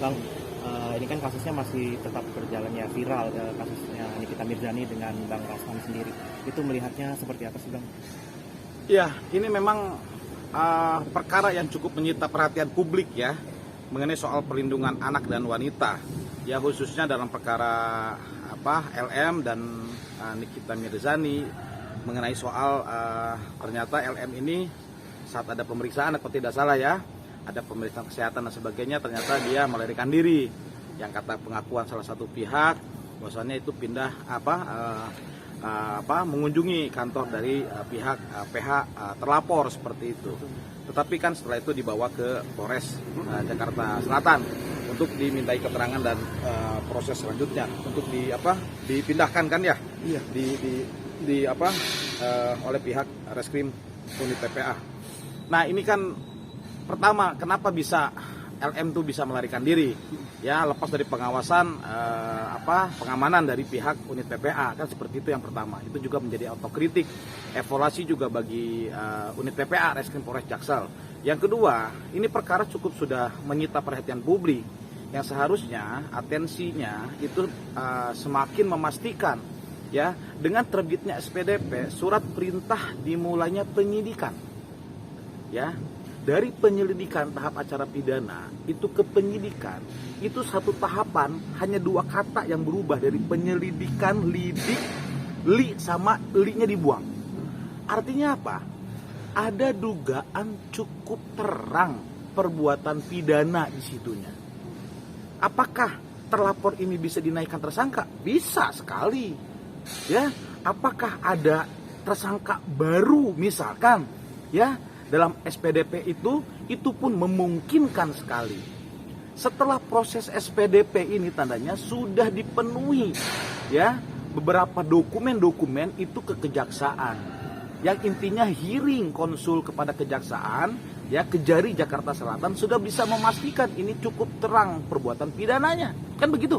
Bang, ini kan kasusnya masih tetap berjalan ya, viral kasusnya Nikita Mirzani dengan Bang Rasman sendiri. Itu melihatnya seperti apa sih, Bang? Ya, ini memang perkara yang cukup menyita perhatian publik ya, mengenai soal perlindungan anak dan wanita. Ya, khususnya dalam perkara LM dan Nikita Mirzani, mengenai soal ternyata LM ini saat ada pemeriksaan atau tidak salah ya, ada pemeriksaan kesehatan dan sebagainya, ternyata dia melarikan diri. Yang kata pengakuan salah satu pihak bahwasannya itu pindah mengunjungi kantor dari pihak PH terlapor seperti itu. Tetapi kan setelah itu dibawa ke Polres Jakarta Selatan untuk dimintai keterangan dan proses selanjutnya untuk dipindahkan kan ya, iya. Oleh pihak Reskrim Unit PPA. Nah, ini kan pertama, kenapa bisa LM itu bisa melarikan diri? Ya, lepas dari pengawasan pengamanan dari pihak Unit PPA, kan seperti itu yang pertama. Itu juga menjadi autokritik, evaluasi juga bagi Unit PPA Reskrim Polres Jaksel. Yang kedua, ini perkara cukup sudah menyita perhatian publik, yang seharusnya atensinya itu semakin memastikan ya, dengan terbitnya SPDP, surat perintah dimulainya penyidikan. Ya, dari penyelidikan tahap acara pidana itu ke penyidikan itu satu tahapan, hanya 2 kata yang berubah dari penyelidikan, lidik, sama li-nya dibuang. Artinya apa? Ada dugaan cukup terang perbuatan pidana di situnya. Apakah terlapor ini bisa dinaikkan tersangka? Bisa sekali. Ya, apakah ada tersangka baru misalkan? Ya, dalam SPDP itu pun memungkinkan sekali. Setelah proses SPDP ini tandanya sudah dipenuhi ya beberapa dokumen itu ke kejaksaan. Yang intinya hearing konsul kepada kejaksaan ya, Kejari Jakarta Selatan sudah bisa memastikan ini cukup terang perbuatan pidananya. Kan begitu.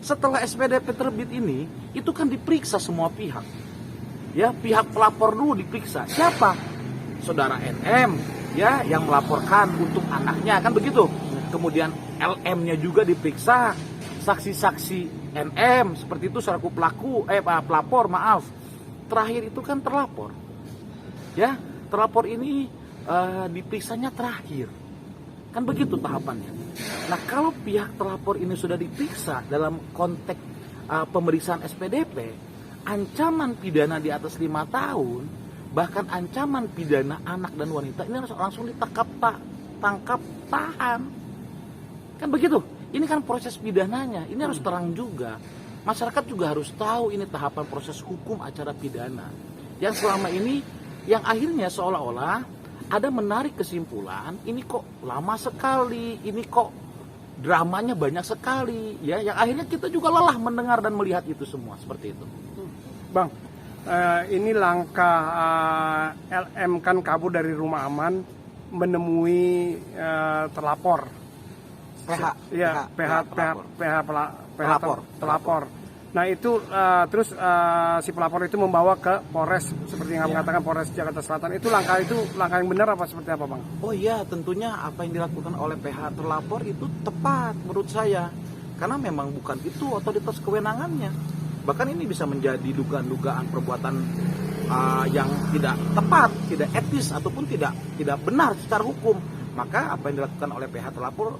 Setelah SPDP terbit ini, itu kan diperiksa semua pihak. Ya, pihak pelapor dulu diperiksa. Siapa? Saudara NM ya, yang melaporkan untuk anaknya, kan begitu. Kemudian LM-nya juga diperiksa, saksi-saksi NM seperti itu selaku pelapor, maaf. Terakhir itu kan terlapor. Ya, terlapor ini diperiksanya terakhir. Kan begitu tahapannya. Nah, kalau pihak terlapor ini sudah diperiksa dalam konteks pemeriksaan SPDP, ancaman pidana di atas 5 tahun, bahkan ancaman pidana anak dan wanita ini harus langsung tangkap tahan. Kan begitu. Ini kan proses pidananya, ini harus terang juga. Masyarakat juga harus tahu ini tahapan proses hukum acara pidana. Yang selama ini, yang akhirnya seolah-olah ada menarik kesimpulan, ini kok lama sekali, ini kok dramanya banyak sekali, ya. Yang akhirnya kita juga lelah mendengar dan melihat itu semua seperti itu. Bang, ini langkah LM kan kabur dari rumah aman menemui terlapor. PH terlapor. Nah itu terus si pelapor itu membawa ke Polres seperti yang mengatakan Polres Jakarta Selatan. Itu langkah yang benar apa seperti apa, Bang? Oh iya, tentunya apa yang dilakukan oleh PH terlapor itu tepat menurut saya, karena memang bukan itu otoritas kewenangannya. Bahkan ini bisa menjadi dugaan-dugaan perbuatan yang tidak tepat, tidak etis ataupun tidak benar secara hukum. Maka apa yang dilakukan oleh PH terlapor,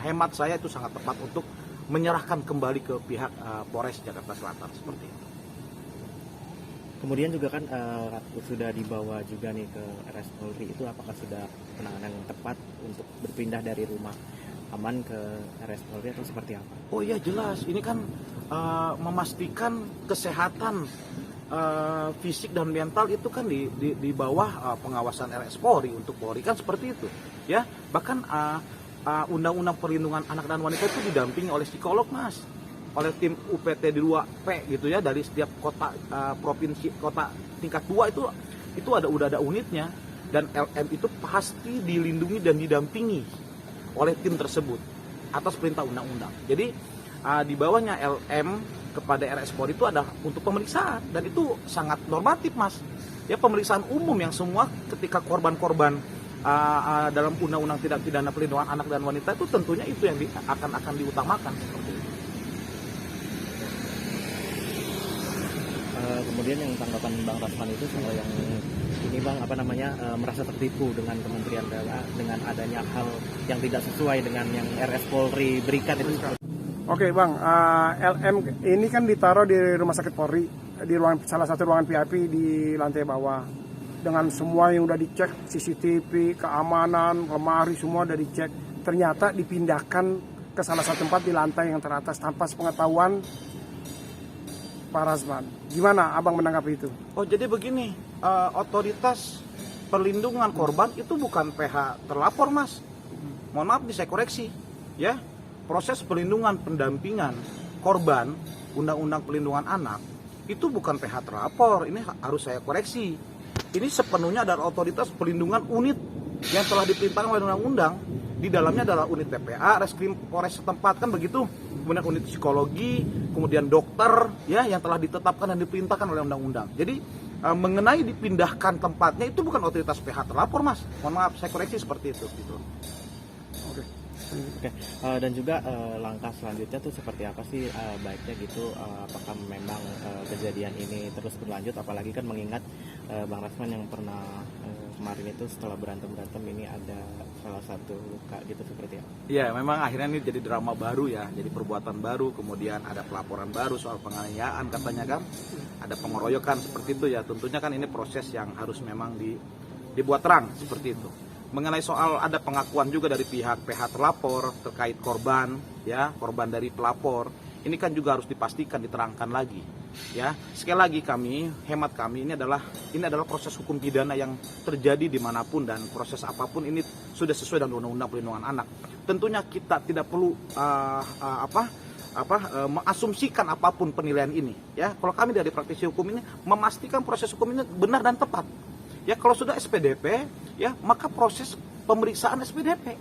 hemat saya itu sangat tepat untuk menyerahkan kembali ke pihak Polres Jakarta Selatan seperti itu. Kemudian juga kan sudah dibawa juga nih ke RS Polri, itu apakah sudah penanganan yang tepat untuk berpindah dari rumah aman ke RS Polri atau seperti apa? Oh iya, jelas, ini kan memastikan kesehatan fisik dan mental itu kan di bawah pengawasan RS Polri. Untuk Polri kan seperti itu ya. Bahkan Undang-Undang Perlindungan Anak dan Wanita itu didampingi oleh psikolog, Mas, oleh tim UPT di 2P gitu ya, dari setiap kota provinsi, kota tingkat 2 itu udah ada unitnya, dan LM itu pasti dilindungi dan didampingi oleh tim tersebut atas perintah undang-undang. Jadi di bawahnya LM kepada RS Polri itu ada untuk pemeriksaan, dan itu sangat normatif, Mas. Ya, pemeriksaan umum yang semua ketika korban-korban dalam undang-undang tindak pidana perlindungan anak dan wanita itu tentunya itu yang akan diutamakan seperti itu. Kemudian yang tanggapan Bang Rasman itu soal yang ini Bang merasa tertipu dengan Kementerian PLA dengan adanya hal yang tidak sesuai dengan yang RS Polri berikan itu. Oke Bang, LM ini kan ditaruh di Rumah Sakit Polri, di salah satu ruangan VIP di lantai bawah. Dengan semua yang udah dicek, CCTV, keamanan, lemari, semua udah dicek. Ternyata dipindahkan ke salah satu tempat di lantai yang teratas tanpa sepengetahuan Pak Rasman. Gimana Abang menanggapi itu? Oh jadi begini, otoritas perlindungan korban itu bukan PH terlapor Mas. Mohon maaf saya koreksi, ya. Proses perlindungan pendampingan korban Undang-Undang Perlindungan Anak itu bukan PH terlapor. Ini harus saya koreksi. Ini sepenuhnya adalah otoritas perlindungan unit yang telah diperintahkan oleh undang-undang. Di dalamnya adalah unit TPA, reskrim Polres setempat, kan begitu. Kemudian unit psikologi, kemudian dokter, ya, yang telah ditetapkan dan diperintahkan oleh undang-undang. Jadi mengenai dipindahkan tempatnya itu bukan otoritas PH terlapor Mas. Mohon maaf saya koreksi seperti itu. Gitu. Oke, dan juga langkah selanjutnya tuh seperti apa sih baiknya gitu, apakah memang kejadian ini terus berlanjut, apalagi kan mengingat Bang Rasman yang pernah kemarin itu setelah berantem ini ada salah satu luka gitu, seperti apa? Iya, memang akhirnya ini jadi drama baru ya, jadi perbuatan baru, kemudian ada pelaporan baru soal penganiayaan katanya kan, ada pengeroyokan seperti itu ya. Tentunya kan ini proses yang harus memang dibuat terang seperti itu. Mengenai soal ada pengakuan juga dari pihak PH terlapor terkait korban, ya, korban dari pelapor, ini kan juga harus dipastikan, diterangkan lagi, ya. Sekali lagi hemat kami ini adalah proses hukum pidana yang terjadi dimanapun dan proses apapun ini sudah sesuai dengan Undang-Undang Perlindungan Anak. Tentunya kita tidak perlu mengasumsikan apapun penilaian ini, ya. Kalau kami dari praktisi hukum ini memastikan proses hukum ini benar dan tepat. Ya, kalau sudah SPDP, ya, maka proses pemeriksaan SPDP.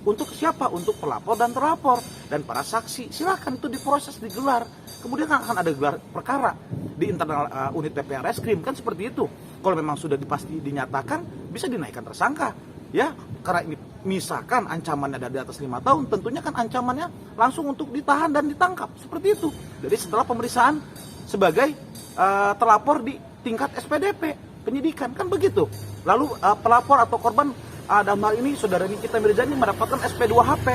Untuk siapa? Untuk pelapor dan terlapor dan para saksi. Silakan itu diproses, digelar. Kemudian akan ada gelar perkara di internal unit TPA Reskrim, kan seperti itu. Kalau memang sudah dinyatakan, bisa dinaikkan tersangka. Ya, karena ini misalkan ancamannya ada di atas 5 tahun, tentunya kan ancamannya langsung untuk ditahan dan ditangkap. Seperti itu. Jadi setelah pemeriksaan sebagai terlapor di tingkat SPDP. Penyidikan, kan begitu. Lalu pelapor atau korban dalam hal ini saudara Nikita Mirzani mendapatkan SP2HP,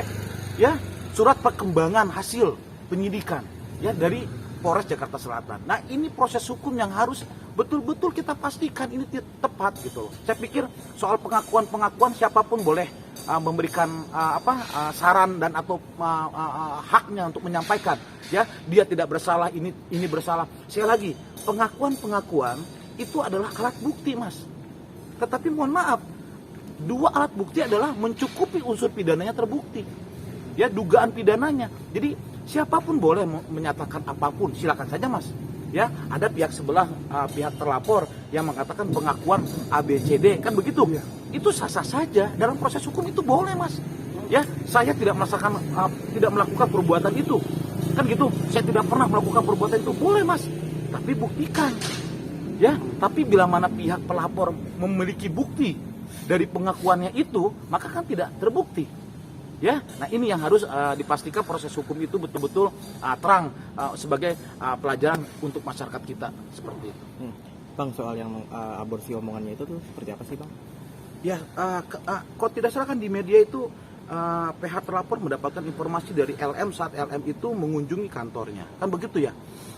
ya, surat perkembangan hasil penyidikan, ya, dari Polres Jakarta Selatan. Nah, ini proses hukum yang harus betul-betul kita pastikan ini tepat gitu loh. Saya pikir soal pengakuan siapapun boleh memberikan saran dan atau haknya untuk menyampaikan, ya, dia tidak bersalah, ini bersalah. Sekali lagi, pengakuan itu adalah alat bukti Mas. Tetapi mohon maaf, dua alat bukti adalah mencukupi unsur pidananya terbukti, ya, dugaan pidananya. Jadi siapapun boleh menyatakan apapun, silakan saja Mas. Ya, ada pihak sebelah, pihak terlapor yang mengatakan pengakuan ABCD, kan begitu. Ya. Itu sah-sah saja, dalam proses hukum itu boleh Mas. Ya, saya tidak melakukan perbuatan itu, kan gitu. Saya tidak pernah melakukan perbuatan itu, boleh Mas. Tapi buktikan. Ya, tapi bila mana pihak pelapor memiliki bukti dari pengakuannya itu, maka kan tidak terbukti. Ya, nah ini yang harus dipastikan proses hukum itu betul-betul terang sebagai pelajaran untuk masyarakat kita seperti itu. Bang, soal yang aborsi omongannya itu tuh seperti apa sih Bang? Ya, kalau tidak salah kan di media itu PH terlapor mendapatkan informasi dari LM saat LM itu mengunjungi kantornya, kan begitu ya?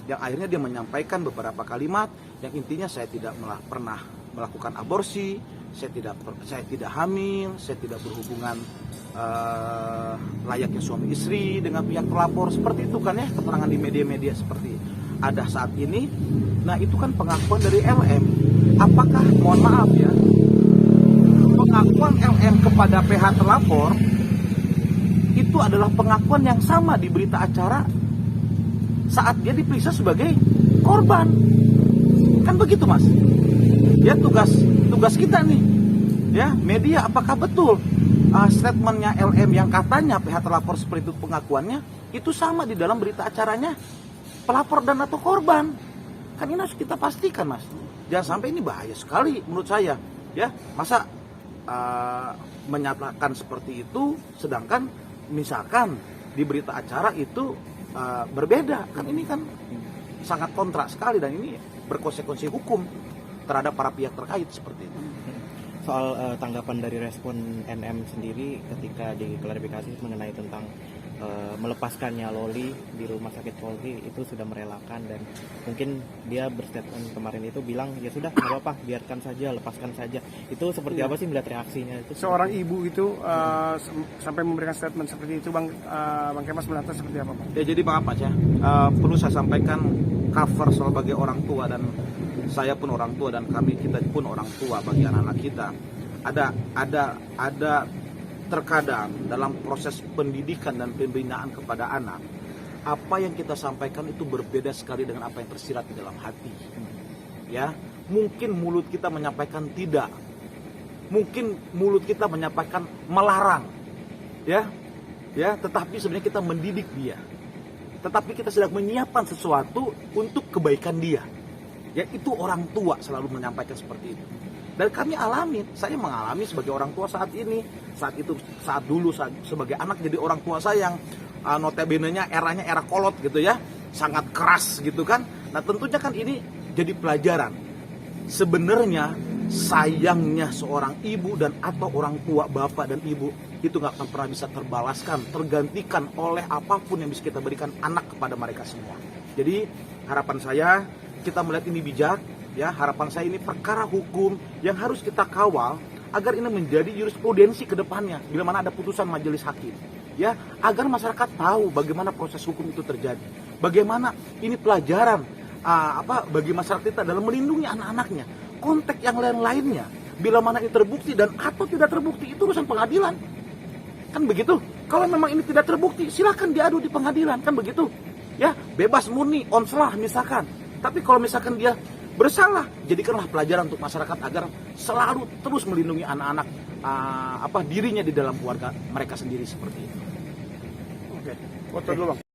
Yang akhirnya dia menyampaikan beberapa kalimat yang intinya saya tidak pernah melakukan aborsi, saya tidak hamil, saya tidak berhubungan layaknya suami istri dengan pihak pelapor, seperti itu kan ya keterangan di media-media seperti ada saat ini. Nah, itu kan pengakuan dari LM. Apakah, mohon maaf ya, pengakuan LM kepada PH terlapor itu adalah pengakuan yang sama di berita acara saat dia diperiksa sebagai korban, kan begitu Mas? Ya, tugas kita nih, ya, media, apakah betul statementnya LM yang katanya PH terlapor seperti itu pengakuannya itu sama di dalam berita acaranya pelapor dan atau korban? Kan ini harus kita pastikan Mas. Jangan sampai, ini bahaya sekali menurut saya, ya. Masa menyatakan seperti itu, sedangkan misalkan di berita acara itu berbeda, kan ini kan sangat kontra sekali dan ini berkonsekuensi hukum terhadap para pihak terkait seperti itu. Soal tanggapan dari respon NM sendiri ketika diklarifikasi mengenai tentang melepaskannya Loli di rumah sakit Polri itu sudah merelakan, dan mungkin dia berstatement kemarin itu bilang ya sudah nggak apa-apa, biarkan saja, lepaskan saja. Itu seperti apa sih melihat reaksinya itu? Seorang ibu itu sampai memberikan statement seperti itu, Bang Kemas melihatnya seperti apa, Bang? Ya jadi Bang Apas ya, perlu saya sampaikan cover sebagai orang tua, dan saya pun orang tua, dan kita pun orang tua bagi anak-anak kita. Ada terkadang dalam proses pendidikan dan pembinaan kepada anak, apa yang kita sampaikan itu berbeda sekali dengan apa yang tersirat di dalam hati. Ya, mungkin mulut kita menyampaikan tidak, mungkin mulut kita menyampaikan melarang, ya, tetapi sebenarnya kita mendidik dia, tetapi kita sedang menyiapkan sesuatu untuk kebaikan dia. Ya, itu orang tua selalu menyampaikan seperti itu. Dan kami alami, saya mengalami sebagai orang tua saat ini, saat dulu sebagai anak jadi orang tua saya yang notabene-nya eranya era kolot gitu ya, sangat keras gitu kan. Nah tentunya kan ini jadi pelajaran. Sebenarnya sayangnya seorang ibu dan atau orang tua, bapak dan ibu itu nggak akan pernah bisa terbalaskan, tergantikan oleh apapun yang bisa kita berikan anak kepada mereka semua. Jadi harapan saya kita melihat ini bijak. Ya, harapan saya ini perkara hukum yang harus kita kawal agar ini menjadi jurisprudensi ke depannya bila mana ada putusan majelis hakim. Ya, agar masyarakat tahu bagaimana proses hukum itu terjadi. Bagaimana ini pelajaran bagi masyarakat kita dalam melindungi anak-anaknya. Konteks yang lain-lainnya bila mana ini terbukti dan atau tidak terbukti itu urusan pengadilan. Kan begitu. Kalau memang ini tidak terbukti, silakan diadu di pengadilan, kan begitu. Ya, bebas murni, onslah misalkan. Tapi kalau misalkan dia bersalah, jadikanlah pelajaran untuk masyarakat agar selalu terus melindungi anak-anak dirinya di dalam keluarga mereka sendiri seperti itu. Oke, foto dulu, Bang.